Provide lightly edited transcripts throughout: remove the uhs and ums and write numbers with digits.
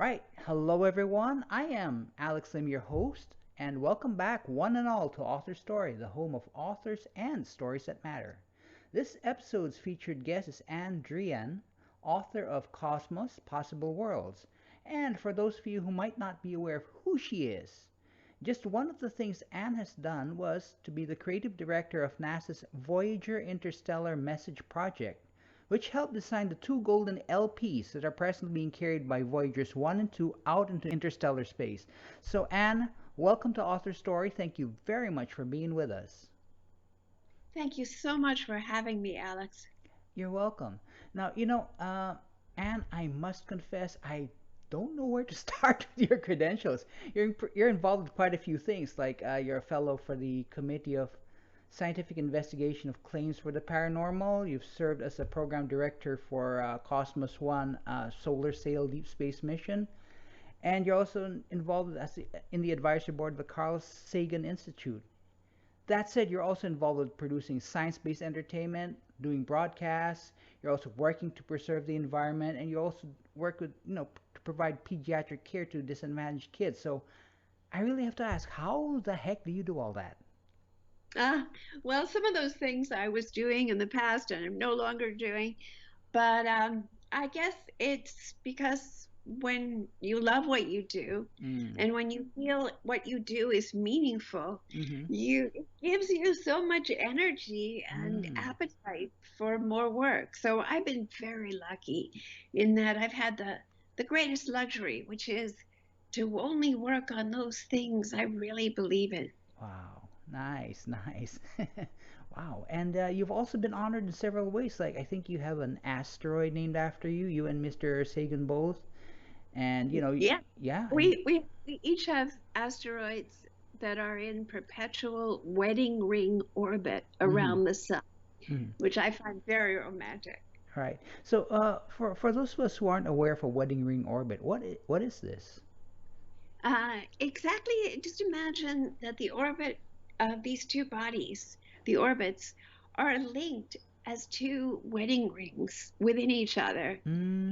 right. Hello, everyone. I am Alex Lim, your host, and welcome back, one and all, to AuthorStory, the home of authors and stories that matter. This episode's featured guest is Ann Druyan, author of Cosmos Possible Worlds. And for those of you who might not be aware of who she is, just one of the things Anne has done was to be the creative director of NASA's Voyager Interstellar Message Project, which helped design the two golden LPs that are presently being carried by Voyagers 1 and 2 out into interstellar space. So, Anne, welcome to Author Story. Thank you very much for being with us. Thank you so much for having me, Alex. You're welcome. Now, Anne, I must confess, I don't know where to start with your credentials. You're involved with quite a few things, like you're a fellow for the Committee of Scientific Investigation of Claims for the Paranormal. You've served as a program director for Cosmos One Solar Sail Deep Space Mission, and you're also involved in the advisory board of the Carl Sagan Institute. That said, you're also involved with producing science-based entertainment, doing broadcasts. You're also working to preserve the environment, and you also work with, to provide pediatric care to disadvantaged kids. So I really have to ask, how the heck do you do all that? Uh, well, some of those things I was doing in the past and I'm no longer doing, but I guess it's because when you love what you do Mm. and when you feel what you do is meaningful, Mm-hmm. it gives you so much energy and Mm. appetite for more work. So I've been very lucky in that I've had the greatest luxury, which is to only work on those things I really believe in. Wow. Nice, nice. Wow. And you've also been honored in several ways. Like, I think you have an asteroid named after you, you and Mr. Sagan both. And, Yeah, yeah, and we each have asteroids that are in perpetual wedding ring orbit mm-hmm, around the sun, mm-hmm. which I find very romantic. Right. So, for those of us who aren't aware of a wedding ring orbit, what is this? Exactly, just imagine that the orbit of these two bodies, the orbits, are linked as two wedding rings within each other in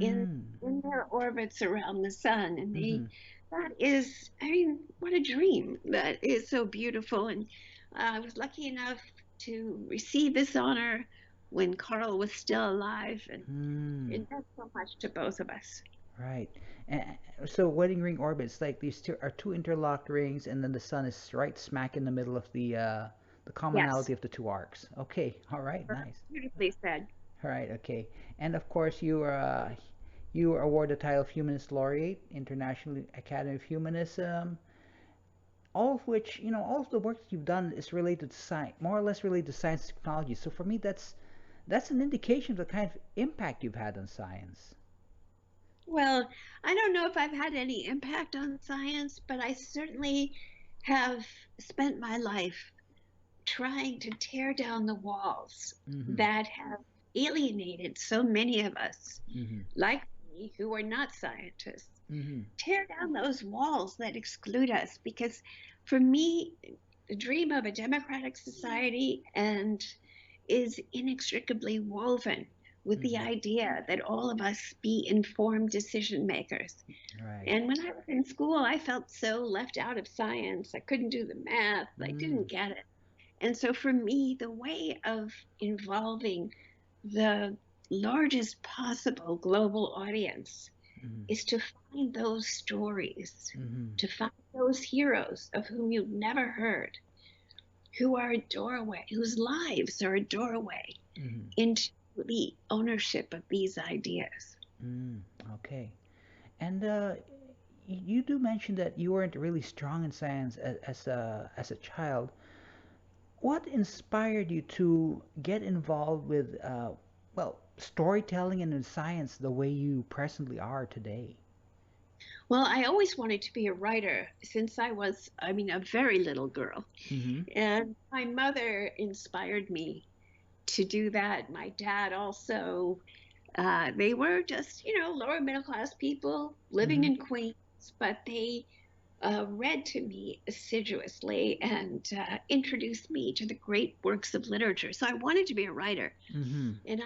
Mm. in their orbits around the sun. And Mm-hmm. that is, I mean, what a dream. That is so beautiful. And I was lucky enough to receive this honor when Carl was still alive, and Mm. it meant so much to both of us. Right. And so wedding ring orbits, like these two are two interlocked rings, and then the sun is right smack in the middle of the Yes, commonality of the two arcs. Okay. All right. Nice. beautifully said. All right. Okay. And of course, you are awarded the title of Humanist Laureate, International Academy of Humanism. All of which, all of the work that you've done is related to science, more or less related to science and technology. So for me, that's an indication of the kind of impact you've had on science. Well, I don't know if I've had any impact on science, but I certainly have spent my life trying to tear down the walls Mm-hmm. that have alienated so many of us, Mm-hmm. like me, who are not scientists. Mm-hmm. Tear down those walls that exclude us, because for me, the dream of a democratic society and is inextricably woven with the Mm-hmm. idea that all of us be informed decision makers. Right. And when I was in school, I felt so left out of science. I couldn't do the math. I Mm. didn't get it. And so for me, the way of involving the largest possible global audience Mm-hmm. is to find those stories, Mm-hmm. to find those heroes of whom you've never heard, who are a doorway, whose lives are a doorway Mm-hmm. into the ownership of these ideas. Mm. Okay. And you do mention that you weren't really strong in science as a child. What inspired you to get involved with, well, storytelling and in science the way you presently are today? Well, I always wanted to be a writer since I was, I mean, a very little girl. Mm-hmm. And my mother inspired me to do that. My dad also. They were just, lower middle class people living Mm-hmm. in Queens, but they read to me assiduously and introduced me to the great works of literature. So I wanted to be a writer. Mm-hmm. And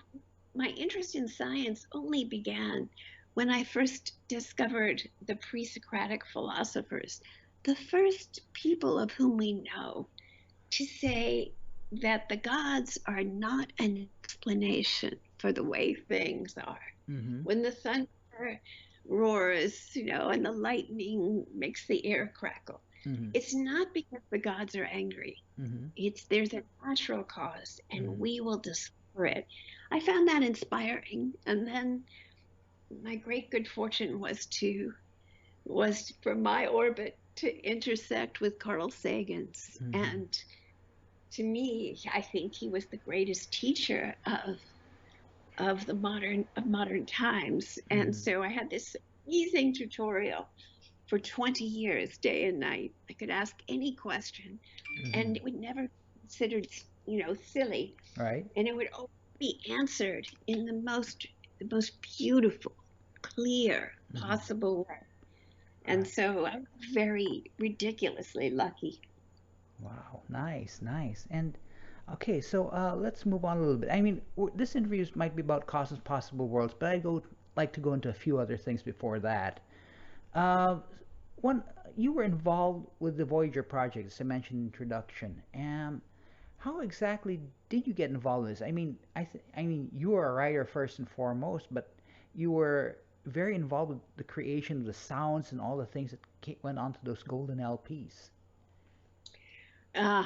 my interest in science only began when I first discovered the pre-Socratic philosophers, the first people of whom we know to say that the gods are not an explanation for the way things are. Mm-hmm. When the thunder roars, and the lightning makes the air crackle, Mm-hmm. it's not because the gods are angry. Mm-hmm. There's a natural cause, and Mm-hmm. we will discover it. I found that inspiring, and then my great good fortune was for my orbit to intersect with Carl Sagan's. Mm-hmm. And to me, I think he was the greatest teacher of modern times. And Mm-hmm. so I had this amazing tutorial for 20 years, day and night. I could ask any question, Mm-hmm. and it would never be considered, silly, Right. and it would always be answered in the most beautiful, clear Mm-hmm. possible way. And Right. so I'm very ridiculously lucky. Wow. Nice. Nice. And okay, so let's move on a little bit. I mean, this interview might be about causes possible worlds, but like to go into a few other things before that. Uh, one, you were involved with the Voyager project, as I mentioned in introduction. How exactly did you get involved in this? I mean, you were a writer first and foremost, but you were very involved with the creation of the sounds and all the things that went onto those golden LPs. Uh,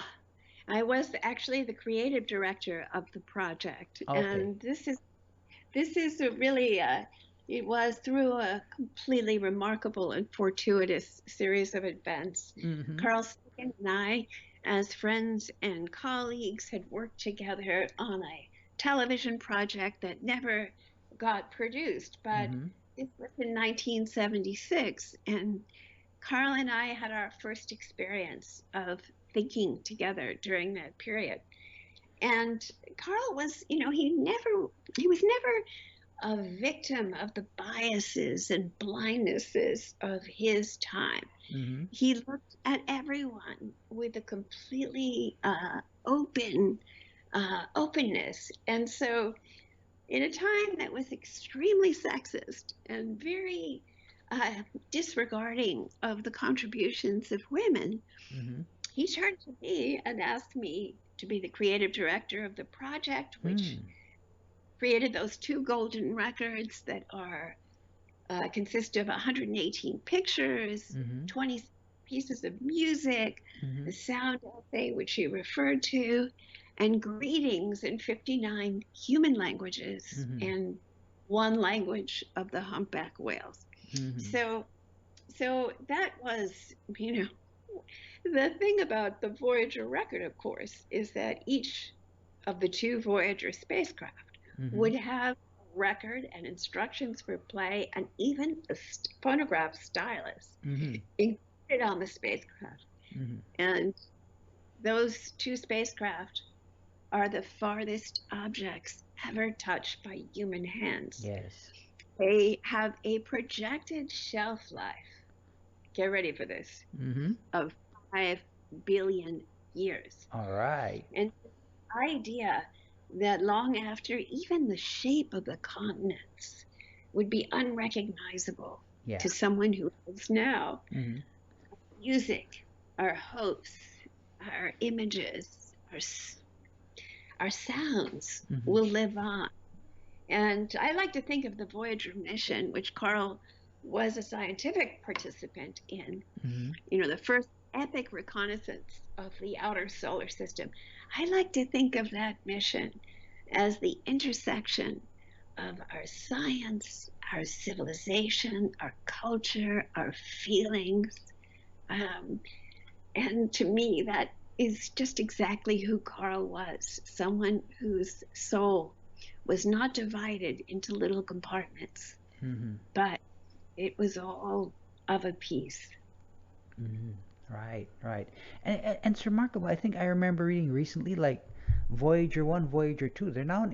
I was actually the creative director of the project, Okay. and this is a really it was through a completely remarkable and fortuitous series of events. Mm-hmm. Carl Sagan and I, as friends and colleagues, had worked together on a television project that never got produced, but Mm-hmm. this was in 1976, and Carl and I had our first experience of thinking together during that period. And Carl was, he was never a victim of the biases and blindnesses of his time. Mm-hmm. He looked at everyone with a completely openness. And so, in a time that was extremely sexist and very disregarding of the contributions of women, Mm-hmm. he turned to me and asked me to be the creative director of the project, which Mm. created those two golden records that are consist of 118 pictures, Mm-hmm. 20 pieces of music, Mm-hmm. the sound essay, which he referred to, and greetings in 59 human languages Mm-hmm. and one language of the humpback whales. Mm-hmm. So, so that was, the thing about the Voyager record, of course, is that each of the two Voyager spacecraft Mm-hmm. would have a record and instructions for play and even a phonograph stylus Mm-hmm. included on the spacecraft. Mm-hmm. And those two spacecraft are the farthest objects ever touched by human hands. Yes. They have a projected shelf life, get ready for this, Mm-hmm. of 5 billion years. All right. And the idea that long after, even the shape of the continents would be unrecognizable Yeah. to someone who lives now, Mm-hmm. music, our hopes, our images, our sounds Mm-hmm. will live on. And I like to think of the Voyager mission, which Carl was a scientific participant in, Mm-hmm. the first epic reconnaissance of the outer solar system. I like to think of that mission as the intersection of our science, our civilization, our culture, our feelings. Um, and to me, that is just exactly who Carl was, someone whose soul was not divided into little compartments, Mm-hmm. but it was all of a piece. Mm-hmm. Right, right. And it's remarkable. I think I remember reading recently, like Voyager 1, Voyager 2, they're now in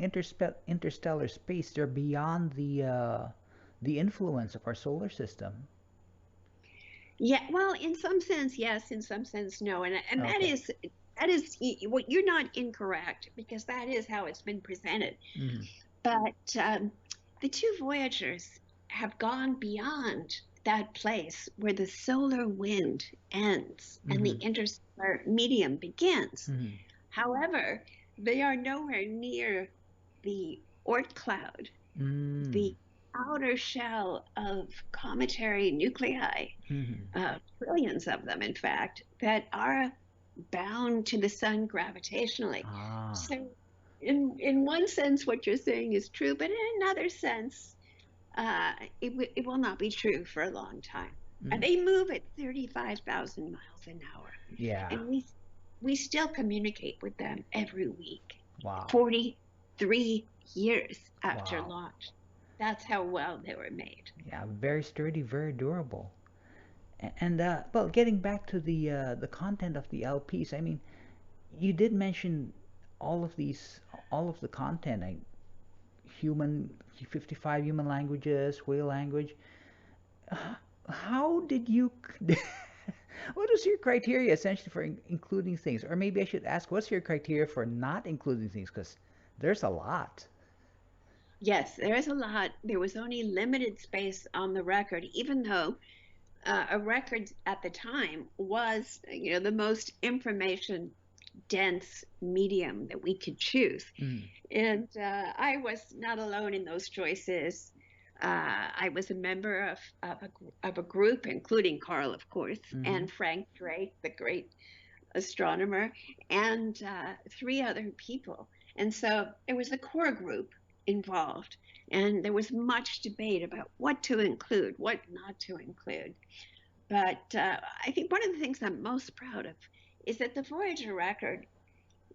interstellar space. They're beyond the influence of our solar system. Yeah, well, in some sense, yes. In some sense, no. And that Okay. is that is what you're not incorrect, because that is how it's been presented. Mm-hmm. But the two Voyagers, have gone beyond that place where the solar wind ends and the Mm-hmm. interstellar medium begins. Mm-hmm. However, they are nowhere near the Oort cloud, Mm-hmm. the outer shell of cometary nuclei, Mm-hmm. trillions of them, in fact, that are bound to the sun gravitationally. Ah. So, in one sense, what you're saying is true, but in another sense, it will not be true for a long time. And Mm-hmm. they move at 35,000 miles an hour, Yeah. and we still communicate with them every week, Wow. 43 years after Wow. launch. That's how well they were made. Yeah. Very sturdy, very durable. And well, getting back to the content of the LPs, I mean, you did mention all of these, all of the content, like human, 55 human languages, whale language. How did you? What was your criteria essentially for including things? Or maybe I should ask, what's your criteria for not including things? Because there's a lot. Yes, there is a lot. There was only limited space on the record, even though a record at the time was, the most information dense medium that we could choose. Mm, And I was not alone in those choices. I was a member of a group, including Carl, of course, mm-hmm, and Frank Drake, the great astronomer, and three other people. And so it was a core group involved. And there was much debate about what to include, what not to include. But I think one of the things I'm most proud of is that the Voyager record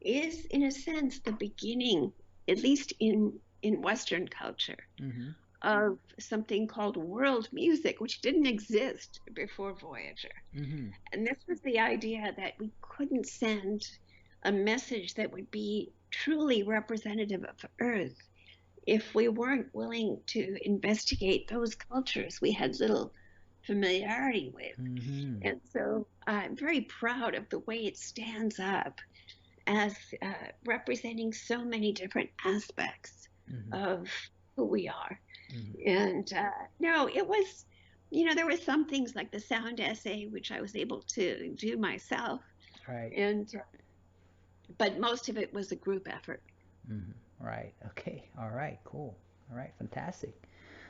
is, in a sense, the beginning, at least in Western culture, mm-hmm, of something called world music, which didn't exist before Voyager. mm-hmm. And this was the idea that we couldn't send a message that would be truly representative of Earth if we weren't willing to investigate those cultures we had little familiarity with. Mm-hmm. And so I'm very proud of the way it stands up as representing so many different aspects Mm-hmm. of who we are. Mm-hmm. And no, it was, there were some things like the sound essay, which I was able to do myself, Right. and but most of it was a group effort. Mm-hmm. Right. Okay. All right. Cool. All right. Fantastic.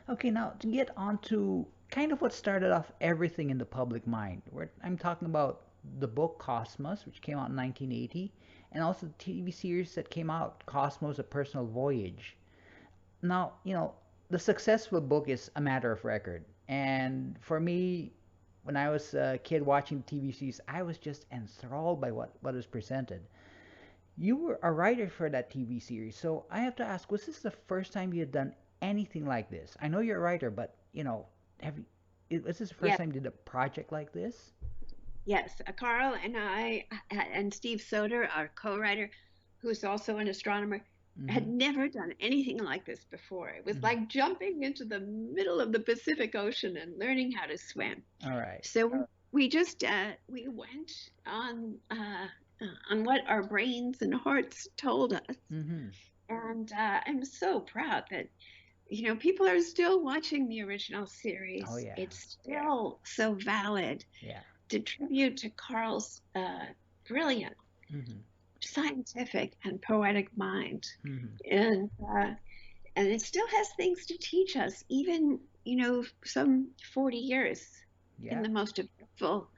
Okay. Now to get on to kind of what started off everything in the public mind, where I'm talking about the book Cosmos, which came out in 1980, and also the TV series that came out, Cosmos: A Personal Voyage. Now, the successful book is a matter of record. And for me, when I was a kid watching TV series, I was just enthralled by what was presented. You were a writer for that TV series, so I have to ask, was this the first time you had done anything like this? I know you're a writer, but, have you, was this the first Yes, time you did a project like this? yes. Carl and I and Steve Soder, our co-writer, who's also an astronomer, had Mm-hmm. never done anything like this before. It was Mm-hmm. like jumping into the middle of the Pacific Ocean and learning how to swim. All right. So we just we went on what our brains and hearts told us, Mm-hmm. and I'm so proud that people are still watching the original Oh series. yeah. It's still so valid Yeah. to tribute to Carl's brilliant Mm-hmm. scientific and poetic mind, Mm-hmm. and and it still has things to teach us, even some 40 years in Yeah. the most eventful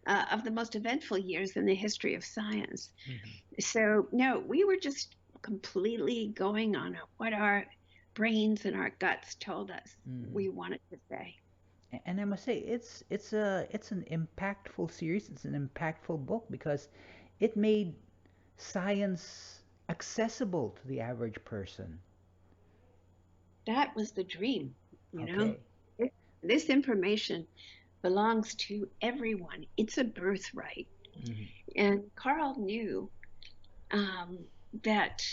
of the most eventful years in the history of science. Mm-hmm. So no, we were just completely going on what our brains and our guts told us Mm-hmm. we wanted to say. And I must say, it's an impactful series. It's an impactful book because it made science accessible to the average person. That was the dream, you know. Okay. It, this information belongs to everyone. It's a birthright. Hmm. And Carl knew um, that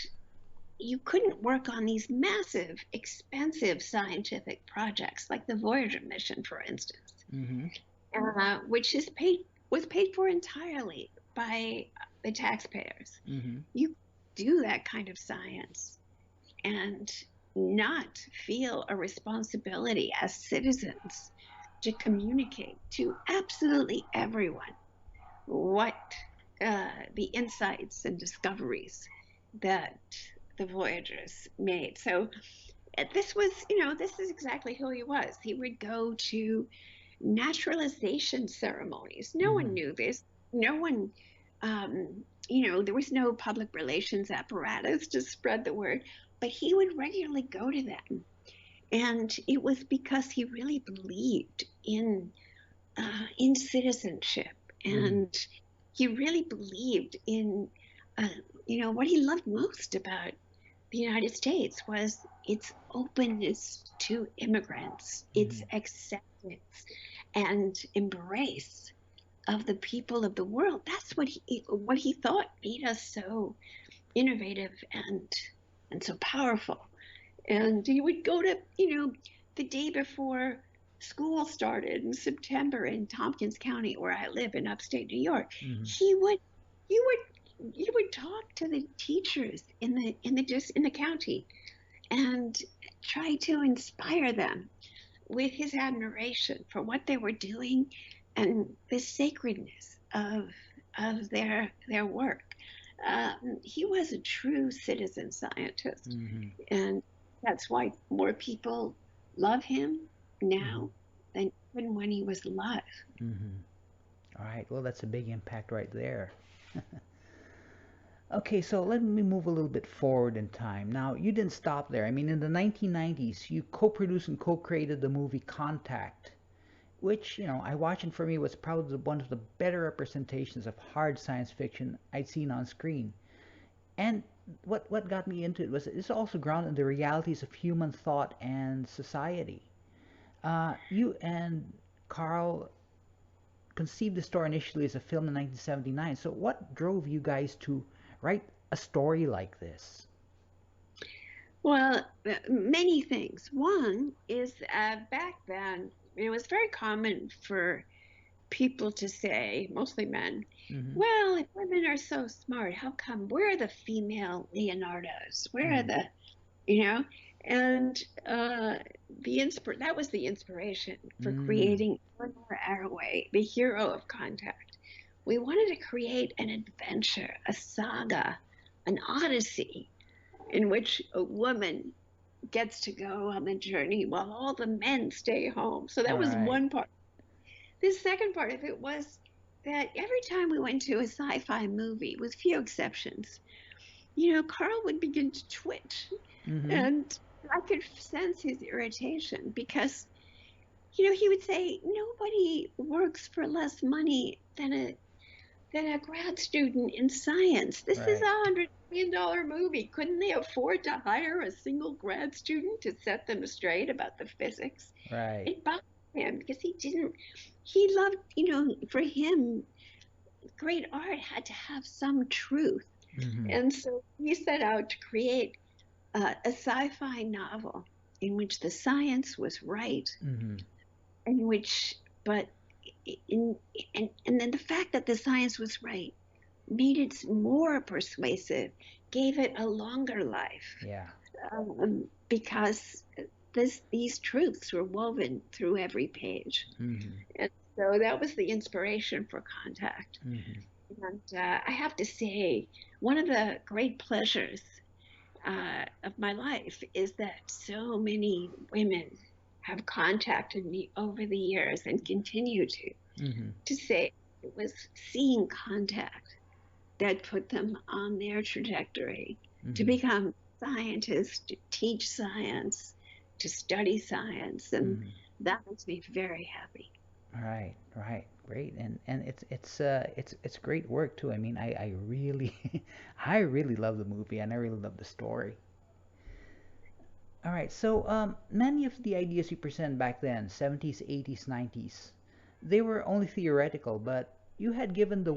you couldn't work on these massive, expensive scientific projects like the Voyager mission, for instance, Hmm. which is was paid for entirely by the taxpayers. Hmm. You do that kind of science and not feel a responsibility as citizens to communicate to absolutely everyone what the insights and discoveries that the Voyagers made. So this was, this is exactly who he was. He would go to naturalization ceremonies. No one Mm-hmm. knew this. No one, there was no public relations apparatus to spread the word, but he would regularly go to them. And it was because he really believed in citizenship, Mm-hmm. and he really believed in, uh, what he loved most about the United States was its openness to immigrants, its Mm-hmm. acceptance and embrace of the people of the world. That's what he thought made us so innovative and so powerful. And he would go to, the day before school started in September in Tompkins County, where I live in upstate New York. Mm-hmm. He would talk to the teachers in the county and try to inspire them with his admiration for what they were doing and the sacredness of their work. He was a true citizen scientist, Mm-hmm. and that's why more people love him Mm-hmm. now than even when he was alive. Mm-hmm. All right. Well, that's a big impact right there. Okay, so let me move a little bit forward in time. Now, you didn't stop there. I mean, in the 1990s, you co-produced and co-created the movie Contact, which, I watched and for me was probably one of the better representations of hard science fiction I'd seen on screen. And what got me into it was it's also grounded in the realities of human thought and society. You and Carl conceived the story initially as a film in 1979. So what drove you guys to write a story like this? Well, many things. One is back then, it was very common for people to say, mostly men, Mm-hmm. well, if women are so smart, how come where are the female Leonardos? Where are Mm-hmm. the, you know? And that was the inspiration for Mm. creating Eleanor Arroway, the hero of Contact. We wanted to create an adventure, a saga, an odyssey in which a woman gets to go on the journey while all the men stay home. So that was Right. one part. The second part of it was that every time we went to a sci-fi movie, with few exceptions, Carl would begin to twitch, Mm-hmm. and I could sense his irritation because, he would say, nobody works for less money than a grad student in science. This is Right. $100 million movie. Couldn't they afford to hire a single grad student to set them straight about the physics? Right. It bothered him because he loved, for him, great art had to have some truth. Mm-hmm. And so he set out to create a sci-fi novel in which the science was right, Mm-hmm. in which, but in, and then the fact that the science was right made it more persuasive, gave it a longer life, Yeah. because these truths were woven through every page. Mm-hmm. And so that was the inspiration for Contact. Mm-hmm. And I have to say, one of the great pleasures of my life is that so many women have contacted me over the years and continue Mm-hmm. to say it was seeing Contact that put them on their trajectory to Mm-hmm. become scientists, to teach science, to study science, and Mm-hmm. that makes me very happy. Right, right, great, and it's great work too. I mean, I really I really love the movie and I really love the story. All right, so many of the ideas you present back then, 70s, 80s, 90s, they were only theoretical, but you had given the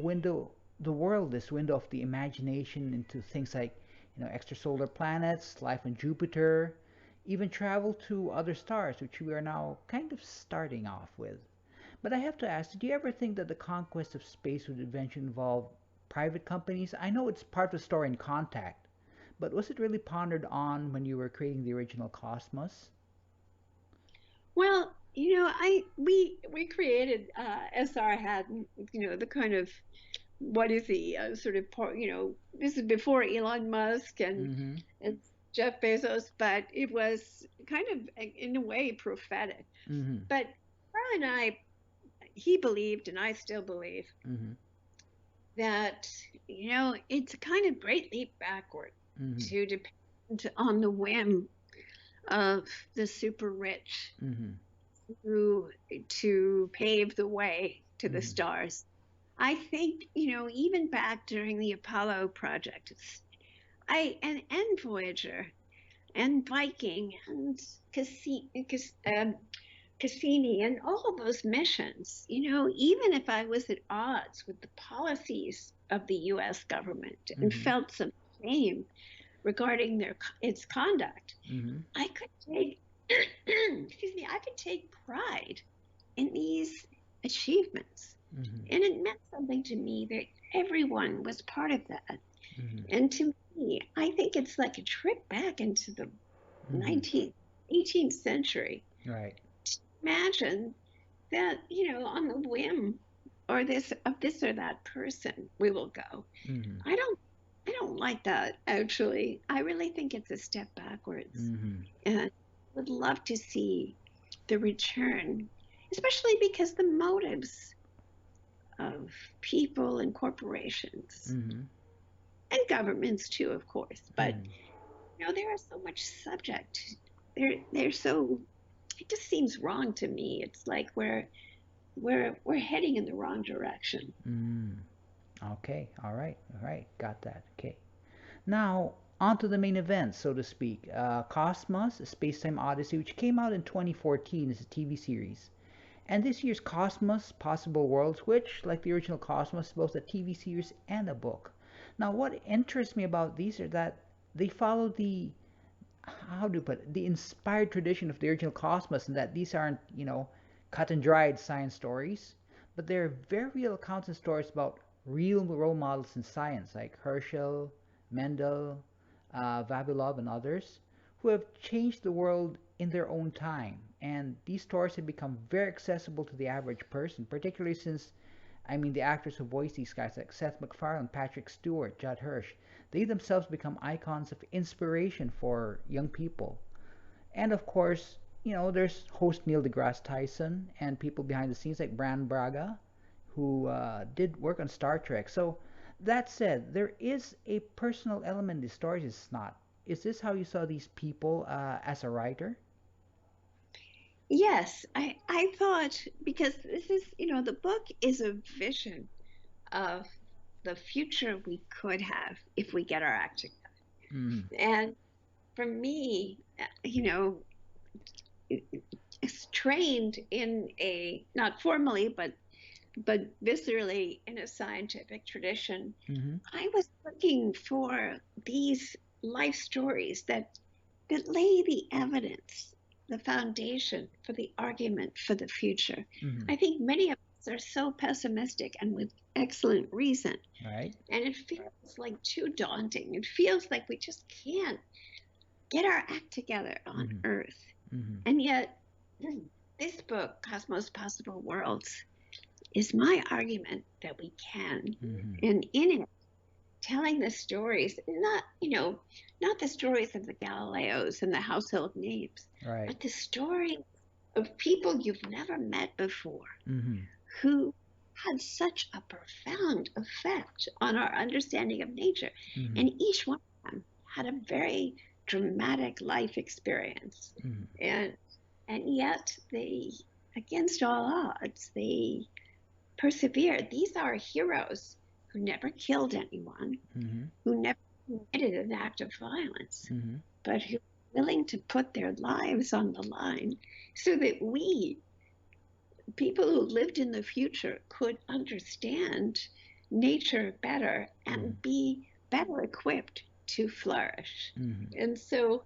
world this window of the imagination into things like, extrasolar planets, life on Jupiter, even travel to other stars, which we are now kind of starting off with. But I have to ask, did you ever think that the conquest of space would eventually involve private companies? I know it's part of the story in Contact, But was it really pondered on when you were creating the original Cosmos? Well, you know, we created SR had, you know, the kind of what is he sort of part, you know, this is before Elon Musk Mm-hmm. and Jeff Bezos, but it was kind of in a way prophetic. Mm-hmm. But Carl and I, he believed, and I still believe Mm-hmm. that, you know, it's a kind of great leap backward Mm-hmm. to depend on the whim of the super rich Mm-hmm. to pave the way to the Mm-hmm. stars. I think, you know, even back during the Apollo project, and Voyager and Viking and Cassini and all of those missions, you know, even if I was at odds with the policies of the US government and Mm-hmm. felt some shame regarding its conduct, Mm-hmm. I could take excuse me, I could take pride in these achievements. Mm-hmm. And it meant something to me that everyone was part of that. Mm-hmm. And to me, I think it's like a trip back into the Mm-hmm. 19th, 18th century. Right. Imagine that, you know, on the whim or this or that person, we will go. Mm-hmm. I don't I don't like that actually. I really think it's a step backwards. Mm-hmm. And would love to see the return, especially because the motives of people and corporations Mm-hmm. and governments too, of course. But Mm-hmm. you know, there is so much subject. They're so. It just seems wrong to me. It's like we're heading in the wrong direction. Mm. Okay. All right. All right. Got that. Okay. Now, on to the main event, so to speak. Cosmos, a Spacetime Odyssey, which came out in 2014 is a TV series. And this year's Cosmos, Possible Worlds, which, like the original Cosmos, is both a TV series and a book. Now, what interests me about these are that they follow the, how do you put it, the inspired tradition of the original Cosmos, and that these aren't, cut and dried science stories, but they're very real accounts and stories about real role models in science, like Herschel, Mendel, Vavilov, and others, who have changed the world in their own time. And these stories have become very accessible to the average person, particularly since, I mean, the actors who voice these guys, like Seth MacFarlane, Patrick Stewart, Judd Hirsch, they themselves become icons of inspiration for young people. And of course, there's host Neil deGrasse Tyson and people behind the scenes like Bran Braga, who did work on Star Trek. So that said, there is a personal element in the stories. It's not. Is this how you saw these people as a writer? Yes, I thought because this is, you know, the book is a vision of the future we could have if we get our act together. Mm-hmm. And for me, you know, it's trained in a not formally but viscerally in a scientific tradition. Mm-hmm. I was looking for these life stories that lay the evidence, the foundation for the argument for the future. Mm-hmm. I think many of us are so pessimistic and with excellent reason. Right. And it feels like too daunting. It feels like we just can't get our act together on Mm-hmm. Earth. Mm-hmm. And yet, this book, Cosmos Possible Worlds, is my argument that we can. Mm-hmm. And in it, telling the stories, not, you know, not the stories of the Galileos and the household names, Right. but the stories of people you've never met before Mm-hmm. who had such a profound effect on our understanding of nature. Mm-hmm. And each one of them had a very dramatic life experience. Mm-hmm. And yet they, against all odds, they persevered. These are heroes who never killed anyone, Mm-hmm. who never committed an act of violence, Mm-hmm. but who were willing to put their lives on the line so that we, people who lived in the future, could understand nature better Mm-hmm. and be better equipped to flourish. Mm-hmm. And so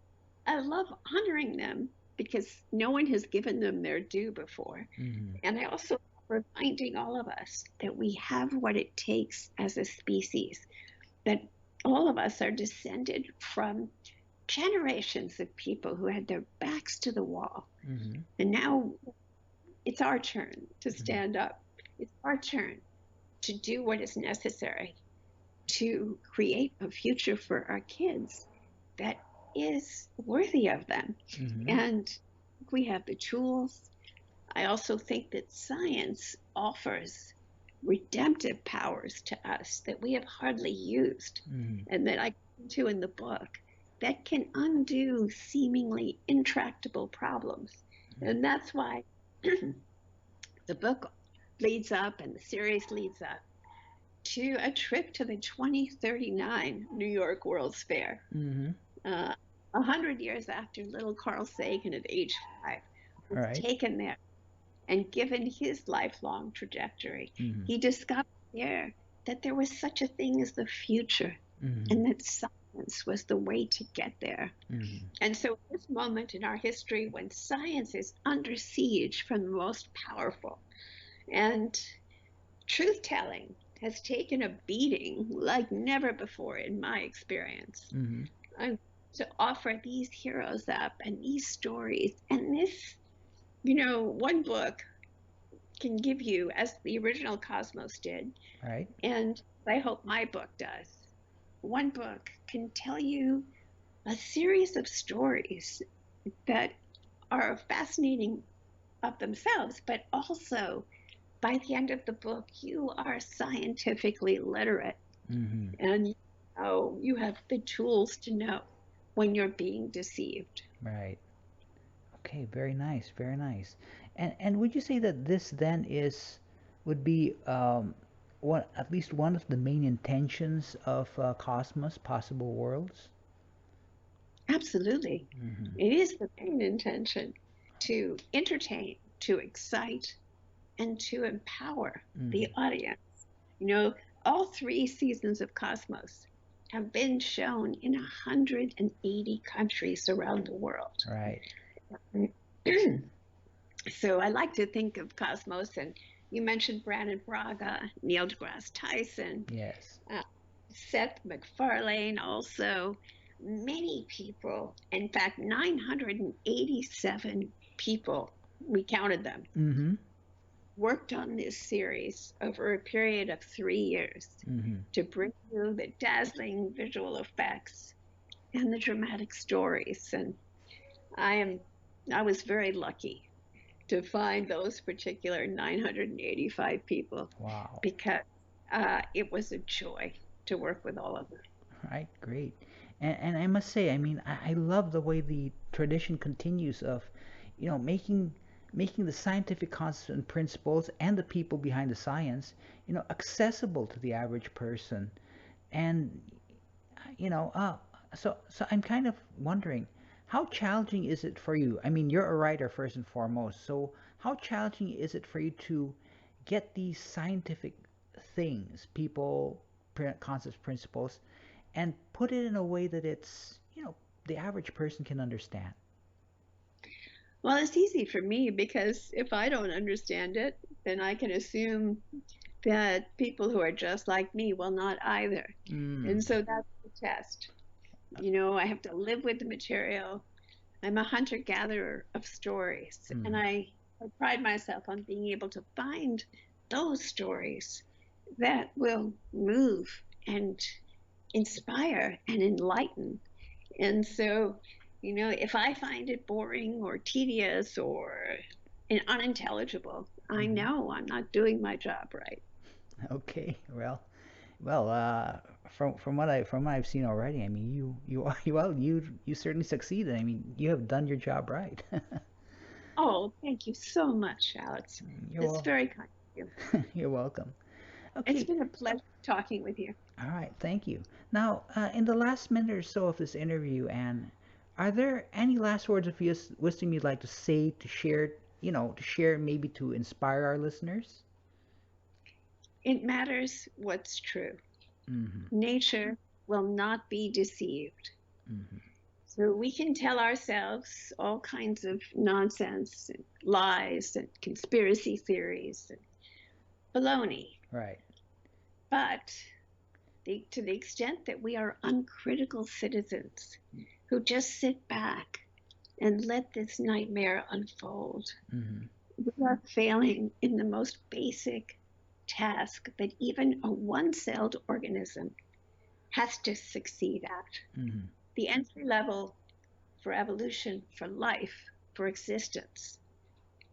I love honoring them because no one has given them their due before. Mm-hmm. And I also reminding all of us that we have what it takes as a species, that all of us are descended from generations of people who had their backs to the wall. Mm-hmm. And now it's our turn to Mm-hmm. stand up. It's our turn to do what is necessary to create a future for our kids that is worthy of them. Mm-hmm. And we have the tools. I also think that science offers redemptive powers to us that we have hardly used, Mm-hmm. and that I go into in the book, that can undo seemingly intractable problems. And that's why the book leads up and the series leads up to a trip to the 2039 New York World's Fair, Mm-hmm. 100 years after little Carl Sagan at age 5 All was right. taken there and given his lifelong trajectory. Mm-hmm. He discovered there that there was such a thing as the future, Mm-hmm. and that science was the way to get there. Mm-hmm. And so, at this moment in our history, when science is under siege from the most powerful, and truth telling has taken a beating like never before in my experience, Mm-hmm. I'm to offer these heroes up and these stories. And this, one book can give you, as the original Cosmos did, All right. and I hope my book does, one book can tell you a series of stories that are fascinating of themselves, but also by the end of the book, you are scientifically literate, Mm-hmm. and you have the tools to know when you're being deceived. Right. Okay. Very nice. Very nice. And would you say that this then would be one at least one of the main intentions of Cosmos, possible worlds? Absolutely. Mm-hmm. It is the main intention to entertain, to excite, and to empower Mm-hmm. the audience. You know, all 3 seasons of Cosmos have been shown in 180 countries around the world. Right. So I like to think of Cosmos, and you mentioned Brandon Braga, Neil deGrasse Tyson, Yes. uh, Seth MacFarlane, also many people, in fact, 987 people, we counted them, Mm-hmm. worked on this series over a period of 3 years Mm-hmm. to bring you the dazzling visual effects and the dramatic stories. And I am I was very lucky to find those particular 985 people Wow. because it was a joy to work with all of them. Right. Great. And I must say, I mean, I love the way the tradition continues of, making the scientific concepts and principles and the people behind the science, accessible to the average person. And you know, uh, so I'm kind of wondering, how challenging is it for you? I mean, you're a writer first and foremost, so how challenging is it for you to get these scientific things, people, concepts, principles, and put it in a way that the average person can understand? Well, it's easy for me because if I don't understand it, then I can assume that people who are just like me will not either. Mm, And so that's the test. I have to live with the material. I'm a hunter gatherer of stories, and mm, I pride myself on being able to find those stories that will move and inspire and enlighten. And so, if I find it boring or tedious or unintelligible, I mm-hmm. know I'm not doing my job right. Okay, well, from what I've seen already, I mean, you are well, you certainly succeeded. I mean, you have done your job right. Oh, thank you so much, Alex. You're That's wel- very kind of you. you're welcome. It's Okay, been a pleasure talking with you. all right, thank you. Now, in the last minute or so of this interview, Anne, are there any last words of wisdom you'd like to say, to share, maybe to inspire our listeners? It matters what's true. Mm-hmm. Nature will not be deceived. Mm-hmm. So we can tell ourselves all kinds of nonsense and lies and conspiracy theories and baloney. Right. But to the extent that we are uncritical citizens who just sit back and let this nightmare unfold, Mm-hmm. we are failing in the most basic task that even a one-celled organism has to succeed at. Mm-hmm. The entry level for evolution, for life, for existence,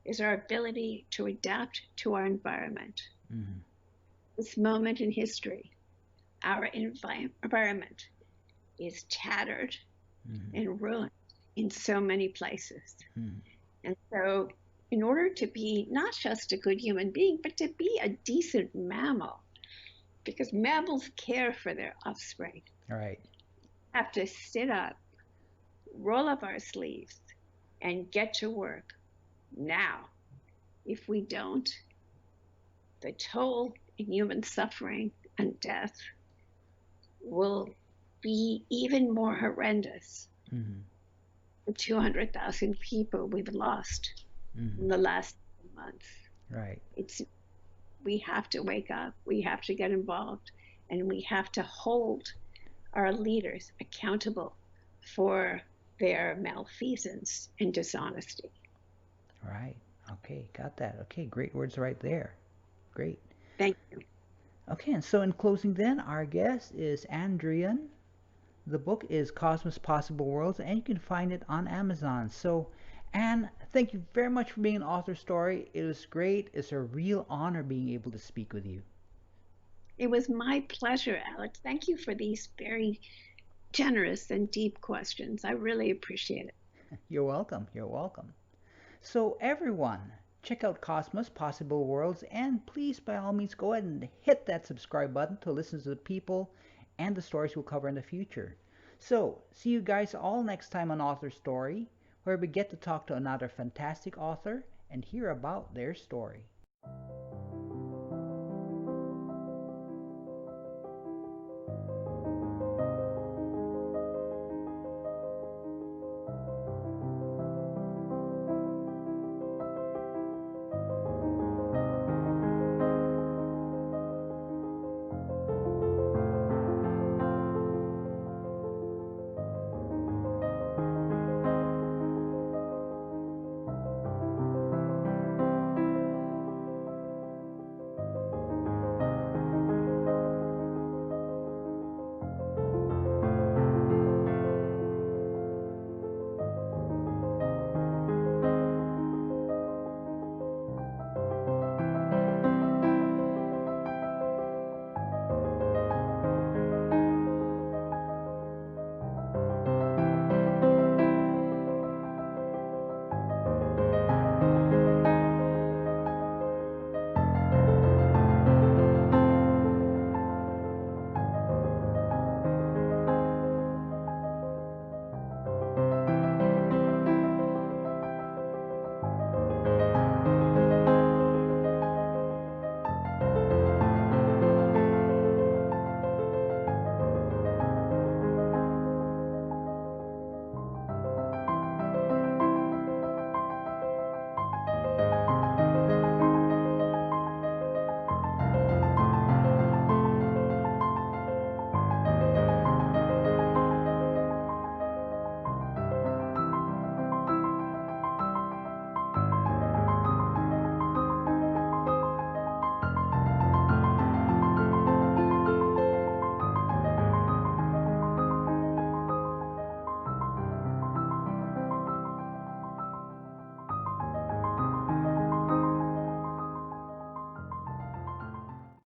is our ability to adapt to our environment. Mm-hmm. This moment in history, our environment is tattered Mm-hmm. and ruined in so many places. Mm-hmm. And so, in order to be not just a good human being, but to be a decent mammal, because mammals care for their offspring, All right. have to sit up, roll up our sleeves, and get to work now. If we don't, the toll in human suffering and death will be even more horrendous. Mm-hmm. The 200,000 people we've lost Mm-hmm. in the last months. Right. It's we have to wake up, we have to get involved, and we have to hold our leaders accountable for their malfeasance and dishonesty. Right. Okay, got that. Okay, great words right there. Great. Thank you. Okay, and so in closing then, our guest is Ann Druyan. The book is Cosmos Possible Worlds, and you can find it on Amazon. So, Anne, thank you very much for being an author story. It was great. It's a real honor being able to speak with you. It was my pleasure, Alex. Thank you for these very generous and deep questions. I really appreciate it. You're welcome. You're welcome. So, everyone, check out Cosmos Possible Worlds, and please, by all means, go ahead and hit that subscribe button to listen to the people and the stories we'll cover in the future. So, see you guys all next time on Author Story, where we get to talk to another fantastic author and hear about their story.